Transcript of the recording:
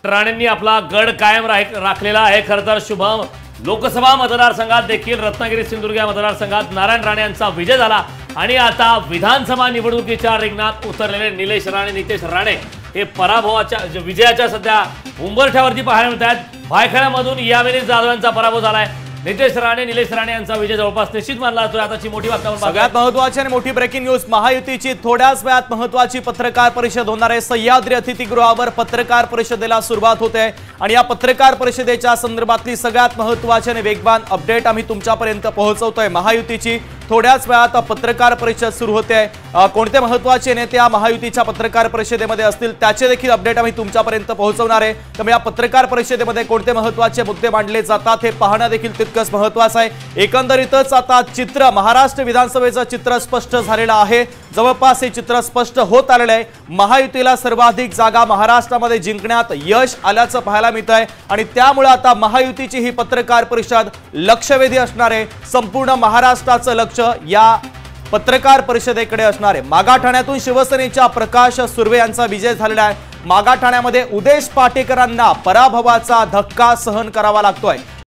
राणेंनी आपला गड कायम राखलेला आहे। खरं तर शुभम लोकसभा मतदारसंघात देखील रत्नागिरी सिंधुदुर्ग या मतदारसंघात नारायण राणे यांचा विजय झाला आणि आता विधानसभा निवडणुकीच्या रिंगणात उतरलेले निलेश राणे नितेश राणे हे पराभवाच्या विजयाच्या सध्या उंबरठ्यावरती पाहायला मिळतात। भायखळ्यामधून यावेळी जाधव यांचा पराभव झालाय। नितेश राणे निलेश राणे यांचा विजय जवळपास निश्चित मानला जातोय। आताची मोठी बातमी सगळ्यात महत्त्वाची आणि मोठी ब्रेकिंग न्यूज महायुतीची थोड्याच वेळात महत्त्वाची पत्रकार परिषद होणार आहे। सह्याद्री अतिथीगृहावर पत्रकार परिषदेला सुरुवात होते आणि या पत्रकार परिषदेच्या संदर्भातली सगळ्यात महत्त्वाची आणि वेगवान अपडेट आम्ही तुमच्यापर्यंत पोहोचवतोय। महायुतीची थोड्याच वेळात पत्रकार परिषद सुरू होते। कोणते महत्त्वाचे नेते या महायुतीच्या पत्रकार परिषदेमध्ये असतील त्याचे देखील अपडेट आम्ही तुमच्यापर्यंत पोहोचवणार आहे। त्यामुळे या पत्रकार परिषदेमध्ये कोणते महत्त्वाचे मुद्दे मांडले जातात हे पाहणं देखील तितकंच महत्त्वाचं आहे। एकंदरीतच आता चित्र महाराष्ट्र विधानसभेचं चित्र स्पष्ट झालेलं आहे। जवळपास हे चित्र स्पष्ट होत आलेलं आहे। महायुतीला सर्वाधिक जागा महाराष्ट्रामध्ये जिंकण्यात यश आल्याचं पाहायला मिळतंय आणि त्यामुळे आता महायुतीची ही पत्रकार परिषद लक्षवेधी असणार आहे। संपूर्ण महाराष्ट्राचं लक्ष या पत्रकार परिषदेकडे असणार आहे। मागाठाण्यातून शिवसेनेच्या प्रकाश सुर्वे यांचा विजय झालेला आहे। मागाठाण्यामध्ये उदेश पाटेकरांना पराभवाचा धक्का सहन करावा लागतोय।